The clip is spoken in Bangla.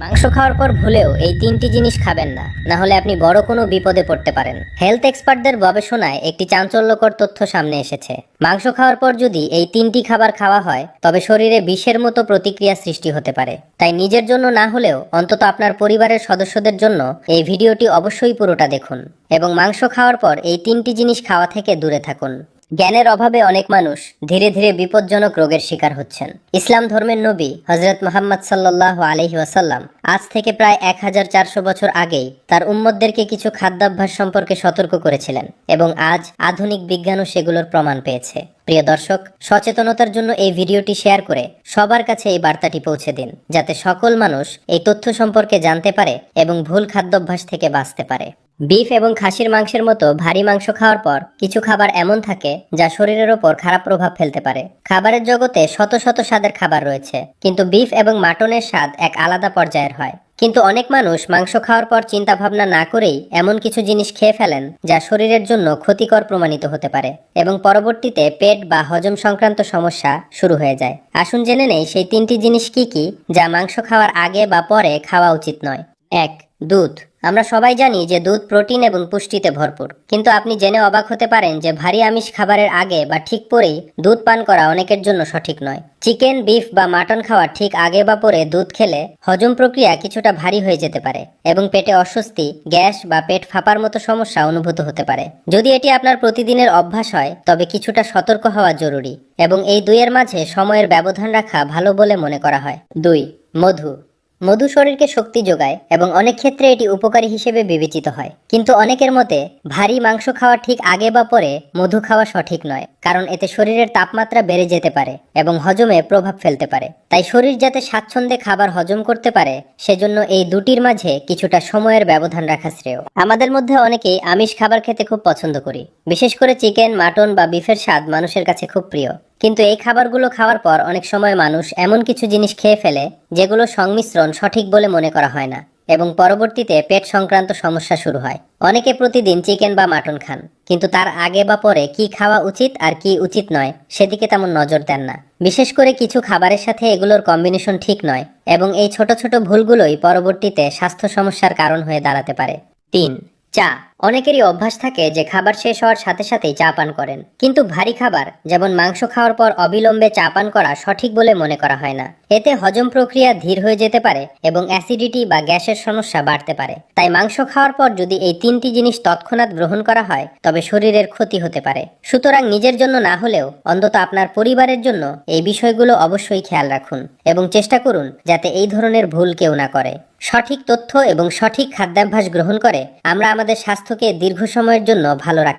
মাংস খাওয়ার পর ভুলেও এই তিনটি জিনিস খাবেন না, না হলে আপনি বড় কোনো বিপদে পড়তে পারেন। হেলথ এক্সপার্টদের গবেষণায় একটি চাঞ্চল্যকর তথ্য সামনে এসেছে। মাংস খাওয়ার পর যদি এই তিনটি খাবার খাওয়া হয় তবে শরীরে বিষের মতো প্রতিক্রিয়া সৃষ্টি হতে পারে। তাই নিজের জন্য না হলেও অন্তত আপনার পরিবারের সদস্যদের জন্য এই ভিডিওটি অবশ্যই পুরোটা দেখুন এবং মাংস খাওয়ার পর এই তিনটি জিনিস খাওয়া থেকে দূরে থাকুন। জ্ঞানের অভাবে অনেক মানুষ ধীরে ধীরে বিপজ্জনক রোগের শিকার হচ্ছেন। ইসলাম ধর্মের নবী হযরত মুহাম্মদ সাল্লাল্লাহু আলাইহি ওয়াসাল্লাম আজ থেকে প্রায় 1400 বছর আগেই তার উম্মতদেরকে কিছু খাদ্যাভ্যাস সম্পর্কে সতর্ক করেছিলেন এবং আজ আধুনিক বিজ্ঞানও সেগুলোর প্রমাণ পেয়েছে। প্রিয় দর্শক, সচেতনতার জন্য এই ভিডিওটি শেয়ার করে সবার কাছে এই বার্তাটি পৌঁছে দিন, যাতে সকল মানুষ এই তথ্য সম্পর্কে জানতে পারে এবং ভুল খাদ্যাভ্যাস থেকে বাঁচতে পারে। বিফ এবং খাসির মাংসের মতো ভারী মাংস খাওয়ার পর কিছু খাবার এমন থাকে যা শরীরের ওপর খারাপ প্রভাব ফেলতে পারে। খাবারের জগতে শত শত স্বাদের খাবার রয়েছে, কিন্তু বিফ এবং মাটনের স্বাদ এক আলাদা পর্যায়ের হয়। কিন্তু অনেক মানুষ মাংস খাওয়ার পর চিন্তা ভাবনা না করেই এমন কিছু জিনিস খেয়ে ফেলেন যা শরীরের জন্য ক্ষতিকর প্রমাণিত হতে পারে এবং পরবর্তীতে পেট বা হজম সংক্রান্ত সমস্যা শুরু হয়ে যায়। আসুন জেনে নেই সেই তিনটি জিনিস কি কি যা মাংস খাওয়ার আগে বা পরে খাওয়া উচিত নয়। 1. দুধ। আমরা সবাই জানি যে দুধ প্রোটিন এবং পুষ্টিতে ভরপুর, কিন্তু আপনি জেনে অবাক হতে পারেন যে ভারী আমিষ খাবারের আগে বা ঠিক পরেই দুধ পান করা অনেকের জন্য সঠিক নয়। চিকেন, বিফ বা মাটন খাওয়ার ঠিক আগে বা পরে দুধ খেলে হজম প্রক্রিয়া কিছুটা ভারী হয়ে যেতে পারে এবং পেটে অস্বস্তি, গ্যাস বা পেট ফাঁপার মতো সমস্যা অনুভূত হতে পারে। যদি এটি আপনার প্রতিদিনের অভ্যাস হয় তবে কিছুটা সতর্ক হওয়া জরুরি এবং এই দুইয়ের মাঝে সময়ের ব্যবধান রাখা ভালো বলে মনে করা হয়। 2. মধু। মধু শরীরকে শক্তি যোগায় এবং অনেক ক্ষেত্রে এটি উপকারী হিসেবে বিবেচিত হয়, কিন্তু অনেকের মতে ভারী মাংস খাওয়ার ঠিক আগে বা পরে মধু খাওয়া সঠিক নয়, কারণ এতে শরীরের তাপমাত্রা বেড়ে যেতে পারে এবং হজমে প্রভাব ফেলতে পারে। তাই শরীর যাতে স্বাচ্ছন্দ্যে খাবার হজম করতে পারে সেজন্য এই দুটির মাঝে কিছুটা সময়ের ব্যবধান রাখা শ্রেয়। আমাদের মধ্যে অনেকেই আমিষ খাবার খেতে খুব পছন্দ করি, বিশেষ করে চিকেন, মাটন বা বিফের স্বাদ মানুষের কাছে খুব প্রিয়। কিন্তু এই খাবারগুলো খাওয়ার পর অনেক সময় মানুষ এমন কিছু জিনিস খেয়ে ফেলে যেগুলো সংমিশ্রণ সঠিক বলে মনে করা হয় না এবং পরবর্তীতে পেট সংক্রান্ত সমস্যা শুরু হয়। অনেকে প্রতিদিন চিকেন বা মাটন খান, কিন্তু তার আগে বা পরে কি খাওয়া উচিত আর কি উচিত নয় সেদিকে তেমন নজর দেন না। বিশেষ করে কিছু খাবারের সাথে এগুলোর কম্বিনেশন ঠিক নয় এবং এই ছোট ছোট ভুলগুলোই পরবর্তীতে স্বাস্থ্য সমস্যার কারণ হয়ে দাঁড়াতে পারে। 3. চা। অনেকেরই অভ্যাস থাকে যে খাবার শেষ হওয়ার সাথে সাথেই চা পান করেন, কিন্তু ভারী খাবার যেমন মাংস খাওয়ার পর অবিলম্বে চা পান করা সঠিক বলে মনে করা হয় না। এতে হজম প্রক্রিয়া ধীর হয়ে যেতে পারে এবং অ্যাসিডিটি বা গ্যাসের সমস্যা বাড়তে পারে। তাই মাংস খাওয়ার পর যদি এই তিনটি জিনিস তৎক্ষণাৎ গ্রহণ করা হয় তবে শরীরের ক্ষতি হতে পারে। সুতরাং নিজের জন্য না হলেও অন্তত আপনার পরিবারের জন্য এই বিষয়গুলো অবশ্যই খেয়াল রাখুন এবং চেষ্টা করুন যাতে এই ধরনের ভুল কেউ না করে। সঠিক তথ্য এবং সঠিক খাদ্যাভ্যাস গ্রহণ করে আমরা আমাদের স্বাস্থ্যকে দীর্ঘ সময়ের জন্য ভালো রাখতে